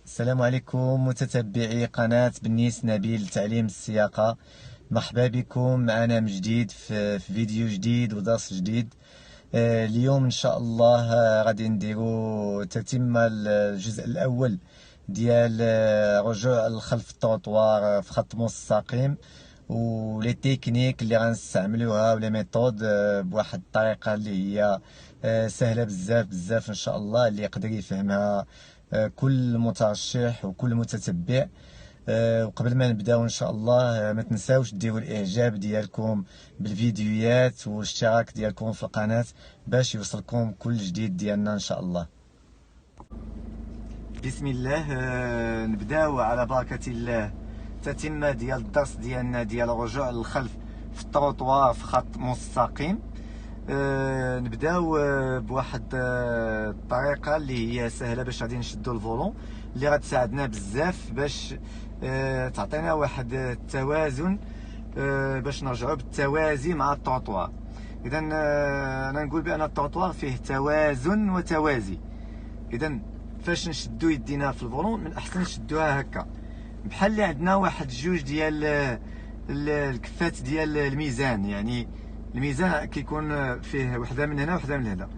السلام عليكم متتبعي قناة بنيس نبيل لتعليم السياقة. مرحبا بكم معنا من جديد في فيديو جديد ودرس جديد. اليوم ان شاء الله غادي نديرو تتمة الجزء الاول ديال رجوع الخلف التروطوار في خط مستقيم، ولي تكنيك اللي غنستعملوها ولي ميثود بواحد الطريقه اللي هي سهله بزاف ان شاء الله، اللي يقدر يفهمها كل مترشح وكل متتبع. وقبل ما نبداو ان شاء الله ما تنساوش ديروا الاعجاب ديالكم بالفيديوهات والاشتراك ديالكم في القناه باش يوصلكم كل جديد ديالنا ان شاء الله. بسم الله. نبداو على بركه الله تتمه ديال الدرس ديالنا ديال الرجوع للخلف في التروطوار في خط مستقيم. نبداو بواحد الطريقه اللي هي سهله باش غادي نشدو الفولون، اللي غتساعدنا بزاف باش تعطينا واحد التوازن، باش نرجعوا بالتوازي مع التروطوار. اذا انا نقول بان التروطوار فيه توازن وتوازي. اذا فاش نشدو يدينا في الفولون من الاحسن نشدوها هكا، بحال اللي عندنا واحد جوج ديال الكفات ديال الميزان. يعني الميزان كيكون فيه وحده من هنا وحده من هنا.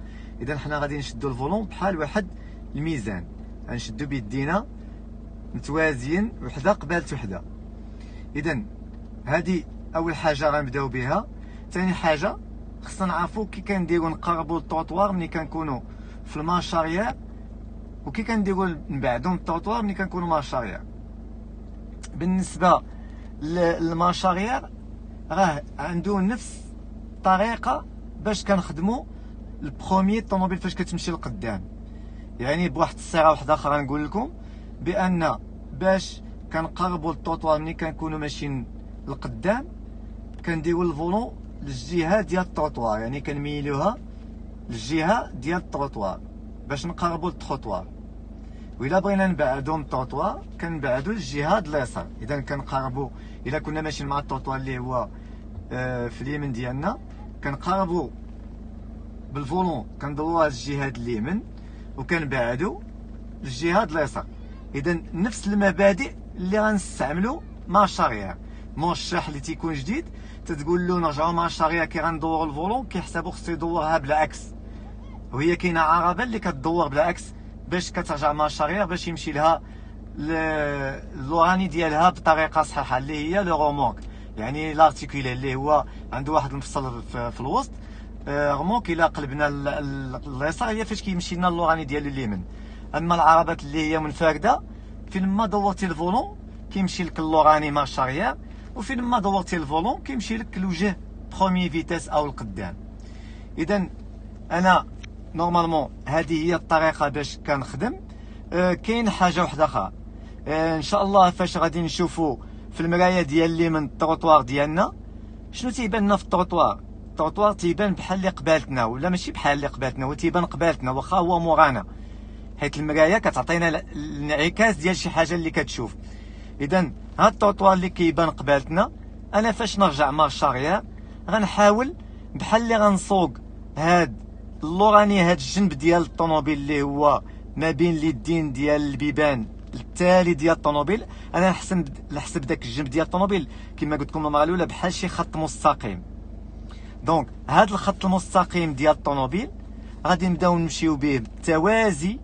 اذا حنا غادي نشدو الفولون بحال واحد الميزان، غنشدو بيدينا متوازيين وحده قبالة وحده. اذا هذه اول حاجه غنبداو بها. ثاني حاجه خصنا نعرفوا كي كنديروا نقربوا التروطوار ملي كنكونوا في المارشاريير، وكي كنديروا نبعدوا من التروطوار ملي كنكونوا مارشاريير. بالنسبه للمارشاريير راه عنده نفس الطريقه باش كنخدموا البروميي الطوموبيل فاش كتمشي لقدام. يعني بواحد الصيغه واحده اخرى نقول لكم بان باش كنقربوا التروطوار ملي كنكونوا ماشيين لقدام كنديروا الفولون للجهه ديال التروطوار، يعني كنميلوها للجهه ديال التروطوار باش نقربوا للتروطوار. وإلا بغينا نبعدو من التروطوار كنبعدو للجهه ديال اليسار. اذا كنقربوا، الا كنا ماشيين مع التروطوار اللي هو في اليمين ديالنا كنقربوا بالفولون كندوروها للجهه اليمين وكنبعدو للجهه اليسار. اذا نفس المبادئ اللي غنستعملو مع الشارير. مرشح اللي تيكون جديد تتقول له نرجعوا مع الشارير كي غندوروا الفولون كيحسبوا خصو يدورها بالعكس، وهي كاينه عربه اللي كتدور بالعكس باش كترجع مع الشارير باش يمشي لها اللوراني ديالها بطريقه صحيحه اللي هي لو رومونك، يعني لارتيكولي اللي هو عنده واحد المفصل في الوسط. غموك الى قلبنا اليسار هي فاش كيمشي لنا اللوراني ديال اليمين. اما العربات اللي هي منفرده فين ما دورتي الفولون كيمشي لك اللوراني مع الشارير، وفين ما دورتي الفولون كيمشي لك الوجه بروميي فيتاس او القدام. اذا انا نورمالمون هذه هي الطريقه باش كنخدم. كاين حاجه واحده اخرى ان شاء الله فاش غادي نشوفوا في المرايه ديال اللي من التروطوار ديالنا شنو تيبان لنا في التروطوار. التروطوار تيبان بحال اللي قبالتنا، ولا ماشي بحال اللي قبالتنا، هو تيبان قبالتنا واخا هو مورانا، حيت المرايه كتعطينا الانعكاس ديال شي حاجه اللي كتشوف. اذا هاد التروطوار اللي كيبان قبالتنا انا فاش نرجع مارش اريير غنحاول بحال اللي غنصوق هاد اللوراني، هاد الجنب ديال الطوموبيل اللي هو ما بين اليدين ديال البيبان التالي ديال الطوموبيل، انا نحسب داك الجنب ديال الطوموبيل كما قلت لكم المره الاولى بحال شي خط مستقيم. دونك هاد الخط المستقيم ديال الطوموبيل غادي نبداو نمشيو به بالتوازي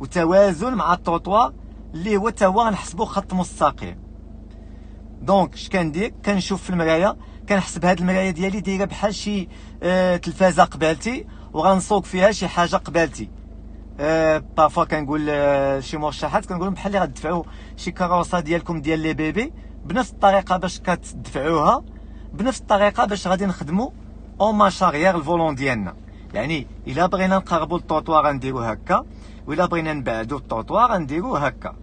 وتوازن مع التروطوار اللي هو تا هو غنحسبو خط مستقيم. دونك اش كندير؟ كنشوف في المرايه كنحسب هاد المرايه ديالي دايره بحال شي تلفازه قبالتي وغنصوق فيها شي حاجه قبالتي. بارفوا كنقول شي مرشحات كنقول بحال اللي غتدفعوا شي كاروسه ديالكم ديال لي بيبي بنفس الطريقه باش كتدفعوها، بنفس الطريقه باش غادي نخدموا اون مارشاريير الفولون ديالنا. يعني الا بغينا نقربوا التروطوار غنديرو هكا، وإلا بغينا نبعدو التروطوار غنديرو هكا.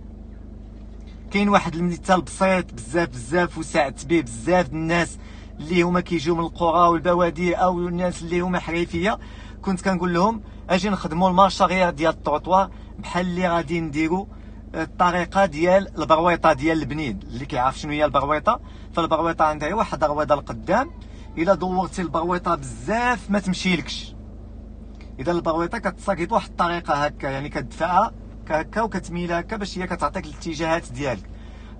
كاين واحد المثال بسيط بزاف وساعدت به بزاف الناس اللي هما كيجيو من القرى والبوادي او الناس اللي هما حريفيه. كنت كنقول لهم اجي نخدموا المارشاريير ديال التروطوار بحال اللي غادي نديرو الطريقه ديال البرويطه ديال البنين. اللي كيعرف شنو هي البرويطه، فالبرويطه عندها واحد الرويضه القدام، الا دورتي البرويطه بزاف ما تمشيلكش. اذا البرويطه كتصاكي بواحد الطريقه هكا، يعني كتدفعها هكا وكتميل هكا باش هي كتعطيك الاتجاهات ديالك.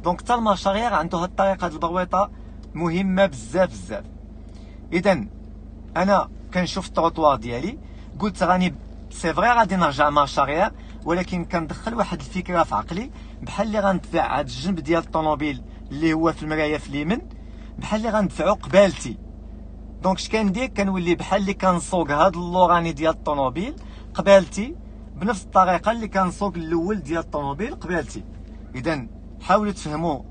دونك حتى المشاريع عنده هاد الطريقه د البرويطه مهمه بزاف بزاف. اذا انا كنشوف التروطوار ديالي، قلت راني سي فري غادي نرجع مشاريع، ولكن كندخل واحد الفكره في عقلي بحال اللي غندفع هاد الجنب ديال الطوموبيل اللي هو في المرايه في اليمين بحال اللي غندفعو قبالتي. دونك اش كندير؟ كنولي بحال اللي كنسوق هاد اللوراني ديال الطوموبيل قبالتي بنفس الطريقه اللي كنسوق الاول ديال الطوموبيل قبالتي. اذا حاولوا تفهموا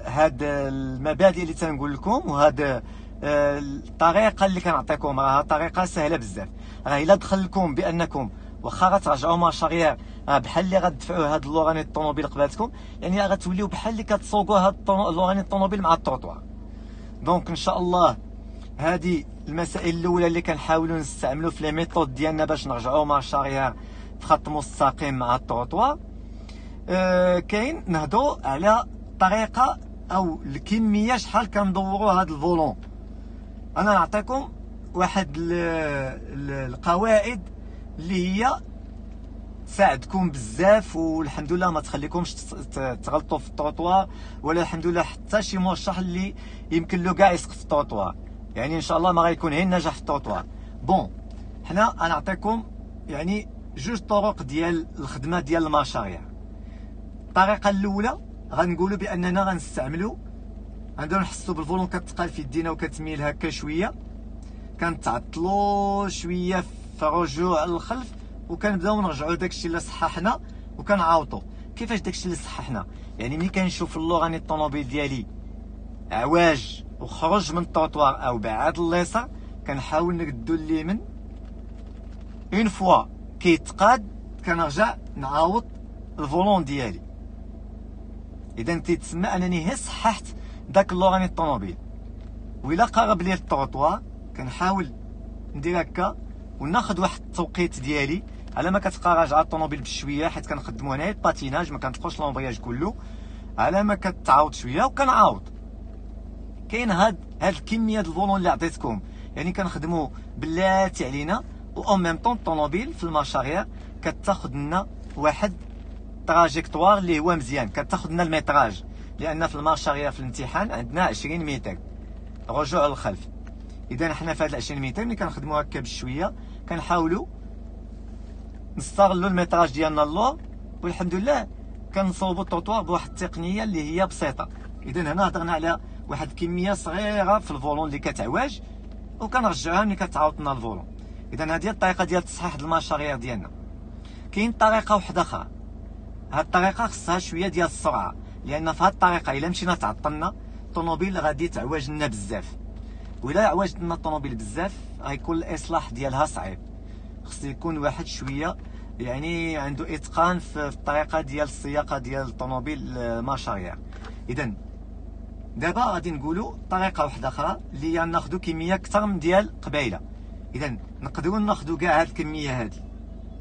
هاد المبادئ اللي تنقول لكم، وهاد الطريقه اللي كنعطيكم راها طريقه سهله بزاف. راه الا دخل لكم بانكم واخا غترجعوا مشاريع بحال اللي غتدفعوا هاد اللوراني الطوموبيل قبالتكم، يعني غتوليو بحال اللي كتسوقوا هاد اللوراني الطوموبيل مع التروطوار. دونك ان شاء الله هذه المسائل الاولى اللي كنحاولوا نستعملوا في لي ميثود ديالنا باش نرجعوا مشاريع في خط مستقيم مع التروطوار. كاين نهضوا على الطريقه او الكميه شحال كندوروا هاد الفولون. انا نعطيكم واحد القواعد اللي هي تساعدكم بزاف، والحمد لله ما تخليكمش تغلطوا في التروطوار، ولا الحمد لله حتى شي مرشح اللي يمكن له كاع يسقط في التروطوار، يعني ان شاء الله ما غيكون غير النجاح في التروطوار. بون حنا غنعطيكم يعني جوج طرق ديال الخدمه ديال المشاريع. الطريقه الاولى غنقولوا باننا غنستعملوا عندنا نحسوا بالفولون كتقال في يدينا وكتميل هكا شويه، كنتعطلوا شويه في الرجوع للخلف وكنبداو نرجعوا داكشي اللي صححنا وكنعاوطوا. كيفاش داكشي اللي صححنا؟ يعني ملي كنشوف اللوراني الطوموبيل ديالي عواج وخرج من التروطوار او بعاد اليسار كنحاول نردو اليمين، اون فوا كيتقاد كنرجع نعاوط الفولون ديالي. اذا تيتسمى انني هي صححت داك اللوراني الطوموبيل. وإلا قرب لي التروطوار كنحاول ندير هكا وناخذ واحد التوقيت ديالي على ما كتبقى راجعه الطوموبيل بشويه، حيت كنخدموا هنايا الباتيناج ما كنطفوش لومبرياج كله، على ما كتعاود شويه وكنعاود. كاين هاد الكميه د الفولون اللي عطيتكم، يعني كنخدموا بلاتي علينا، و اون ميم طون الطوموبيل في المشاريع كتاخذ لنا واحد تراجيكتوار اللي هو مزيان، كتاخذ لنا الميتراج، لان في المشاريع في الامتحان عندنا 20 متر رجوع للخلف. اذا حنا في هاد 20 متر ملي كنخدموا هكا بشويه كنحاولوا نستغلوا الميتراج ديالنا اللور، والحمد لله كنصوبوا التروطوار بواحد التقنيه اللي هي بسيطه. اذا هنا هضرنا على واحد الكميه صغيره في الفولون اللي كتعواج وكنرجعوها ملي كتعاود لنا الفولون. اذا هذه الطريقه ديال تصحيح المشاريع ديالنا. كاين طريقه واحده اخرى، هاد الطريقه خصها شويه ديال السرعه، لان في هاد الطريقه الا مشينا تعطلنا الطوموبيل غادي تعواج لنا بزاف، وإلا عواجت لنا الطوموبيل بزاف غيكون الاصلاح ديالها صعيب. خص يكون واحد شويه يعني عنده اتقان في الطريقه ديال السياقه ديال الطوموبيل المشاريع. اذا دابا غادي نقولوا طريقه واحده اخرى اللي هي ناخذوا كميه اكثر من ديال قبيله. اذا نقدروا ناخذوا كاع هاد الكميه هادي،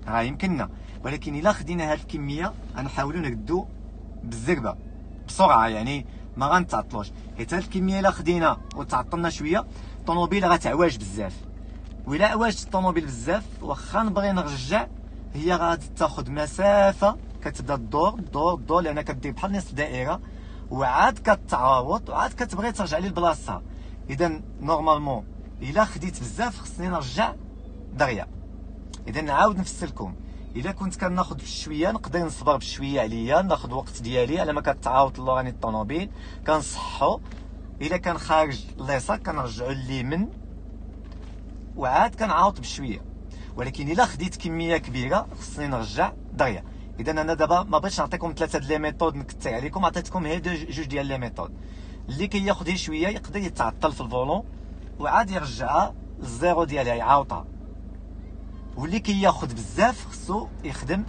راه يمكننا، ولكن الا خدينا هاد الكميه غنحاولوا نردوا بالزربه بسرعه، يعني ما غنتعطلوش، حيت هاد الكميه الا خدينا وتعطلنا شويه الطوموبيل غتعواج بزاف. وإلا عواجت الطوموبيل بزاف واخا نبغي نرجع هي غادي تاخذ مسافه، كتبدا الدور لان كدير بحال نصف دائره وعاد كتعاوط وعاد كتبغي ترجع للبلاصه. اذا نورمالمون الا خديت بزاف خصني نرجع دغيا. اذا نعاود نفسر لكم، الا كنت كناخذ بشويه نقدر نصبر بشويه عليا، ناخذ وقت ديالي على ما كتعاوط اللوراني الطوموبيل كنصحو. الا كان خارج اليسار كنرجعو لليمين وعاد كنعاوط بشويه. ولكن الا خديت كميه كبيره خصني نرجع دغيا. اذا انا دابا ما بغيتش نعطيكم ثلاثه د لي ميثود نكثر عليكم، عطيتكم غير جوج ديال لي ميثود. اللي كياخذ شويه يقدر يتعطل في الفولون وعاد يرجعها للزيرو ديالها يعاوطها، واللي كياخذ بزاف خصو يخدم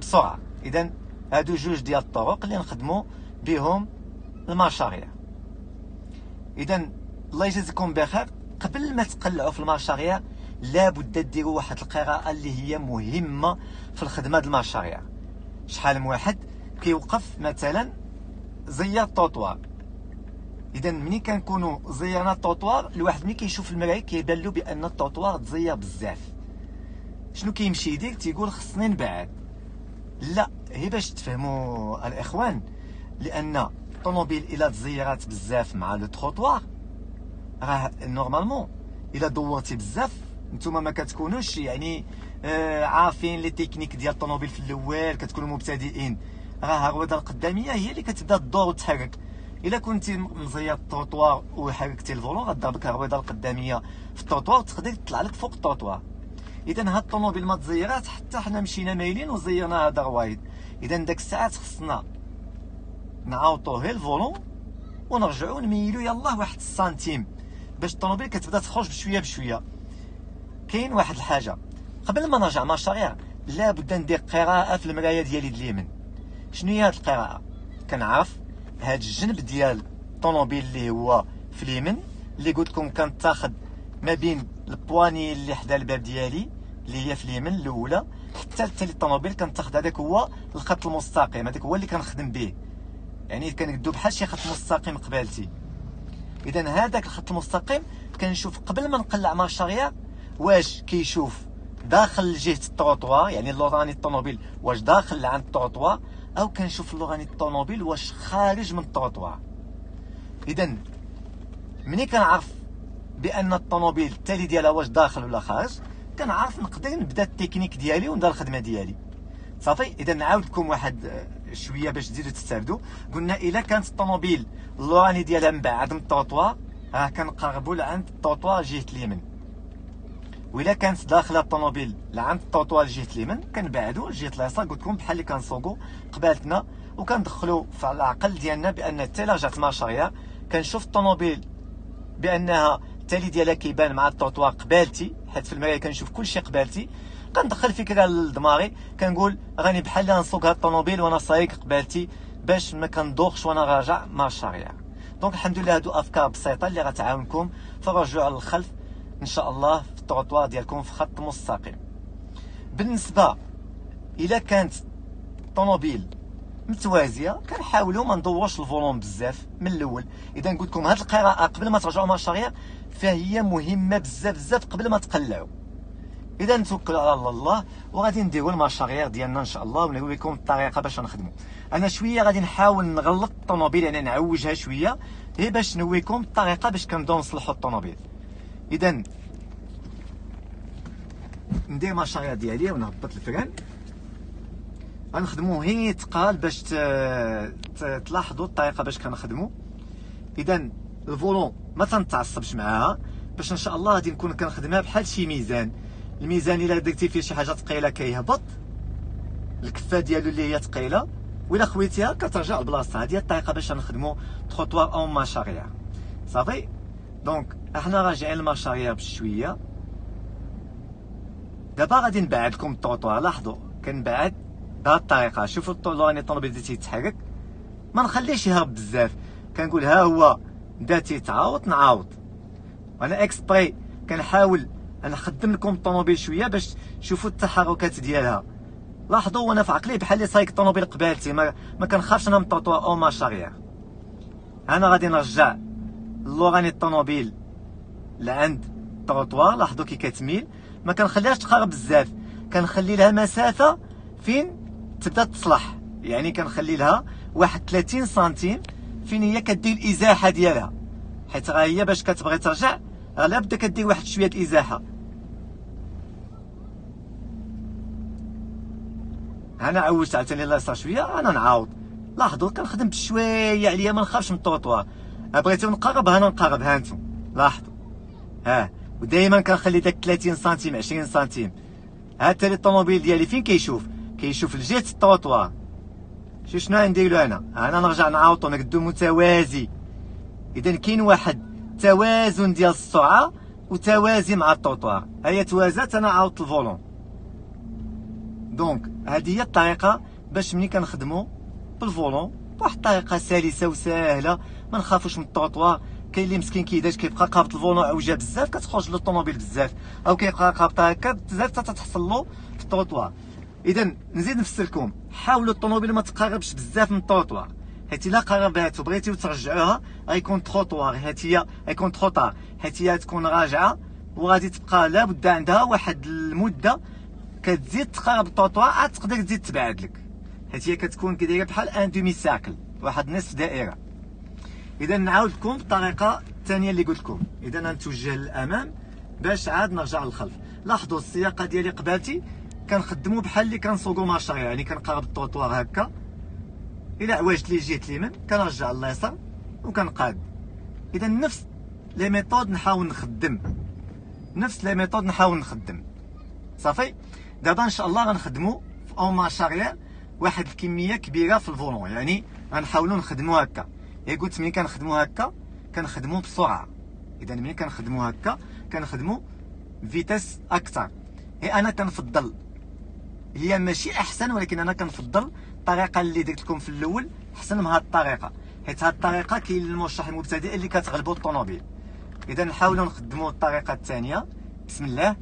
بسرعه. اذا هادو جوج ديال الطرق اللي نخدموا بهم المشاريع. اذا الله يجازيكم بخير. قبل ما تقلعوا في المشاريع لابد ديروا واحد القراءه اللي هي مهمه في الخدمه د المشاريع. شحال من واحد كيوقف مثلا زير التروطوار. اذا ملي كنكونوا زيرنا التروطوار الواحد ملي كيشوف المرايه كيبان له بان التروطوار تزير بزاف، شنو كيمشي يدير؟ تيقول خصني نبعد. لا، هي باش تفهموا الاخوان، لان الطوموبيل الا تزيرات بزاف مع لو تروطوار راه نورمالمون الا دورتي بزاف نتوما ما كتكونوش يعني عارفين لي تكنيك ديال الطوموبيل في الاول، كتكونوا مبتدئين، راه الرويضه القداميه هي اللي كتبدا تدور وتحرك. الا كنتي مزير التروطوار وحركتي الفولون غضربك الرويضه القداميه في التروطوار وتقدر تطلع لك فوق التروطوار. اذا هاد الطوموبيل ما تزيرات حتى حنا مشينا مايلين وزيرنا هذا الروايد. اذا داك الساعات خصنا نعاوطوه الفولون ونرجعوا نميلو يلاه واحد السنتيم باش الطوموبيل كتبدا تخرج بشويه بشويه. كاين واحد الحاجه قبل ما نرجع مارشاريير لابد ندير قراءه في المرايه ديالي اليمين. شنو هي هاد القراءه؟ كنعرف هاد الجنب ديال الطوموبيل اللي هو في اليمين اللي قلت لكم كنتاخد ما بين البواني اللي حدا الباب ديالي اللي هي في اليمين الاولى حتى الثاني الطوموبيل كنتاخد هذاك هو الخط المستقيم، هذاك هو اللي كنخدم به، يعني كنقدو بحال شي خط مستقيم قبالتي. اذا هذاك الخط المستقيم كنشوف قبل ما نقلع مارشاريير واش كيشوف داخل جهه التروطوار، يعني اللوراني الطوموبيل واش داخل عند التروطوار، او كنشوف اللوراني الطوموبيل واش خارج من التروطوار. اذا ملي كنعرف بان الطوموبيل التالي ديالها واش داخل ولا خارج كنعرف نقدر نبدا التكنيك ديالي وندير الخدمه ديالي صافي. اذا نعاود لكم واحد شويه باش تزيدوا تستافدوا. قلنا الا كانت الطوموبيل اللوراني ديالها مبعد من التروطوار راه كنقربوا لعند التروطوار جهه اليمين، وإلا كانت داخله الطوموبيل لعند التروطوار جهه اليمين كنبعدوا جهه اليسار. قلت لكم بحال اللي كنسوقوا قبالتنا وكندخلوا في العقل ديالنا بان حتى الا رجعت مارشاريير كنشوف الطوموبيل بانها التالي ديالها كيبان مع التروطوار قبالتي، حيت في المرايه كنشوف كلشي قبالتي. كندخل فكره لدماغي كنقول راني بحال اللي نسوق هاد الطوموبيل وانا سايق قبالتي باش ما كندوخش وانا راجع مارشاريير. دونك الحمد لله هادو افكار بسيطه اللي غتعاونكم في الرجوع للخلف ان شاء الله في التروطوار ديالكم في خط مستقيم. بالنسبه الا كانت الطوموبيل متوازيه كنحاولوا ما ندورش الفولون بزاف من الاول. اذا قلت لكم هاد القراءه قبل ما ترجعوا مارشاريير فهي مهمه بزاف بزاف قبل ما تقلعوا. اذا نتوكلوا على الله وغادي نديروا المارشاريير ديالنا ان شاء الله ونوري لكم الطريقه باش نخدموا. انا شويه غادي نحاول نغلط الطوموبيل يعني نعوجها شويه غير باش نوريكم الطريقه باش كنبداو نصلحوا الطوموبيل. اذا ندير مارشاريير ديالي ونهبط الفران، غنخدمو هي تقال باش تلاحظوا الطريقه باش كنخدموا. اذا الفولون ما تنتعصبش معاها باش ان شاء الله غادي نكون كنخدمها بحال شي ميزان. الميزان الا درتي فيه شي حاجه ثقيله كيهبط، الكفه ديالو اللي هي ثقيله وإلا خويتيها كترجع لبلاصتها. هذه هي الطريقه باش نخدموا تروطوار او مارشاريير صافي. دونك احنا راجعين للمارشاريير بشويه. دابا غادي نبعد لكم التروطوار، لاحظوا كنبعد بهذه الطريقه. شوفوا اللوراني الطوموبيل ديالي تيتحرك ما نخليهش يهرب بزاف، كنقول ها هو بدا تيتعاوط نعاوط. وانا اكسبري كنحاول نخدم لكم الطوموبيل شويه باش تشوفوا التحركات ديالها. لاحظوا وانا في عقلي بحال اللي سايق الطوموبيل قبالتي، ما كنخافش انا من التروطوار او مارشاريير. انا غادي نرجع اللوراني الطوموبيل لعند التروطوار، لاحظوا كي كتميل ما كنخليهاش تقرب بزاف، كنخلي لها مسافه فين تبدا تصلح، يعني كنخلي لها واحد 30 سنتيم فين هي كدير الازاحه ديالها، حيت راه هي باش كتبغي ترجع راه لابد كدير واحد شويه الازاحه. انا عوجت عاوتاني اليسار شويه انا نعاود. لاحظوا كنخدم بشويه عليا ما نخافش من التروطوار. بغيتو نقرب انا نقرب ها انتم لاحظوا ودائما كنخلي داك 30 سنتيم 20 سنتيم. ها التالي الطوموبيل ديالي فين كيشوف لجهه التروطوار. شنو غندير له انا نرجع نعاوطو نقدو متوازي. اذا كاين واحد توازن ديال السرعه وتوازي مع التروطوار. هي توازات انا عاوط الفولون. دونك هذه هي الطريقه باش ملي كنخدموا بالفولون بواحد الطريقه سلسه وسهله ما نخافوش من التروطوار. كاين اللي مسكين كيداج كيبقى قابط الفولون عوجه بزاف كتخرج له الطوموبيل بزاف، او كيبقى قابط هكا بزاف حتى تحصل له في التروطوار. اذا نزيد نفسركم، حاولوا الطوموبيل ما تقربش بزاف من التروطوار، حيت الا قربات وبغيتيو ترجعوها غيكون تروطوار، حيت هي غيكون تروطار، حيت هي تكون راجعه وغادي تبقى لابد عندها واحد المده كتزيد تقرب التروطوار عاد تقدر تزيد تبعد لك. حيت هي كتكون كدايره بحال ان دومي ساكل، واحد نصف دائره. اذا نعاود لكم الطريقه الثانيه اللي قلت لكم. اذا غنتوجه للامام باش عاد نرجع للخلف. لاحظوا السياقه ديالي قبالتي كنخدموا بحال اللي كنسوقوا ماشا، يعني كنقرب الطوطوار هكا، الى عواجت لي جهه اليمين كنرجع لليسار وكنقاد. اذا نفس لي ميثود نحاول نخدم، صافي. دابا ان شاء الله غنخدموا في اون مارش اريير واحد الكميه كبيره في الفولون، يعني غنحاولوا نخدموا هكا. قلت ملي كنخدموا هكا كنخدموا بسرعه. اذا ملي كنخدموا هكا كنخدموا فيتاس اكثر. انا كنفضل، هي ماشي احسن، ولكن انا كنفضل الطريقه اللي درت لكم في الاول احسن من هاد الطريقه، حيت هاد الطريقه كاين للمرشح المبتدئ اللي كتغلبوا الطوموبيل. اذا نحاولوا نخدموا الطريقه الثانيه. بسم الله.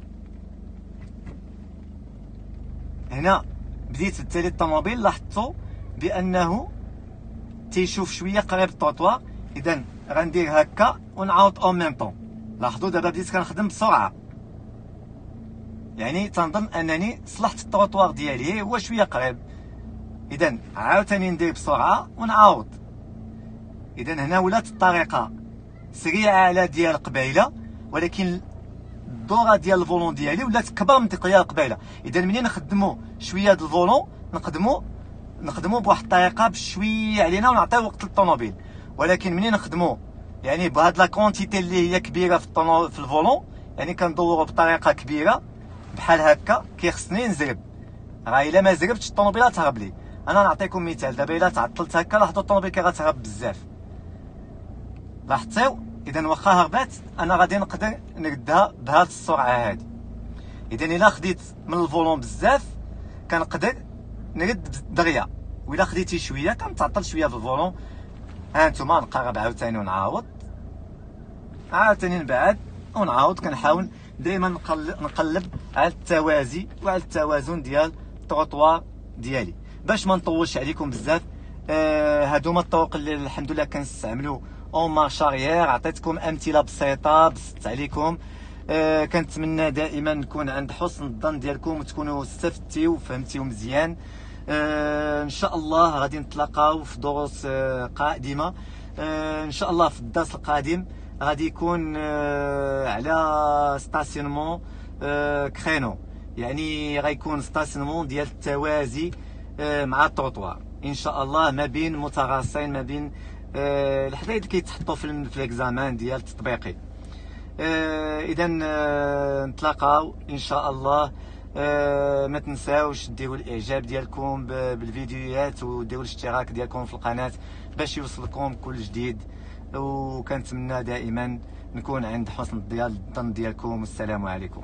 هنا بديت في التالي الطوموبيل، لاحظتوا بانه تيشوف شويه قريب الطوطوار. اذا غندير هكا ونعاود اون ميم طون. لاحظوا دابا بديت كنخدم بسرعه، يعني تنظن انني صلحت الطوطوار ديالي هو شويه قريب. اذا عاوتاني ندير بسرعه ونعاود. اذا هنا ولات الطريقه سريعه على ديال قبيله، ولكن الدوره ديال الفولون ديالي ولات كبر من ديال قبيله. اذا منين نخدموا شويه د الفولون نخدموا بواحد الطريقه بشويه علينا ونعطيو وقت للطوموبيل، ولكن منين نخدموا يعني بهاد لا كونتيتي اللي هي كبيره في الفولون، يعني كندوروا بطريقه كبيره بحال هكا، كيخصني نزرب. راه الا ما زربتش الطوموبيله تهرب لي. انا نعطيكم مثال، دابا الا تعطلت هكا لاحظوا الطوموبيل كي غتهرب بزاف، لاحظتوا؟ اذا واخا هربات انا غادي نقدر نردها بهاد السرعه هادي. اذا الا خديت من الفولون بزاف كنقدر نرد دغيا، وإلا خديتي شويه كنتعطل شويه في الفولون. هانتوما نقرب عاوتاني ونعاود، عاوتاني نبعد ونعاود. كنحاول دائما نقلب على التوازي وعلى التوازن ديال التروطوار ديالي باش ما نطولش عليكم بزاف. هادو هما الطرق اللي الحمد لله كنستعملوا اون مارش اريير. عطيتكم امثله بسيطه بسطت عليكم. كنتمنى دائما نكون عند حسن الظن ديالكم وتكونوا استفدتوا وفهمتوا مزيان. ان شاء الله غادي نتلاقاو في دروس قادمه. ان شاء الله في الدرس القادم غادي يكون على ستاسيونمون كرينو، يعني غيكون ستاسيونمون ديال التوازي مع التروطوار ان شاء الله، ما بين متراصين، ما بين الحدايد اللي كيتحطوا في الاكزامان ديال التطبيقي. اذا نتلاقاو ان شاء الله. ما تنساوش ديروا الاعجاب ديالكم بالفيديوهات وديروا الاشتراك ديالكم في القناه باش يوصلكم كل جديد. وكنتمنى دائما نكون عند حسن الظن ديالكم. والسلام عليكم.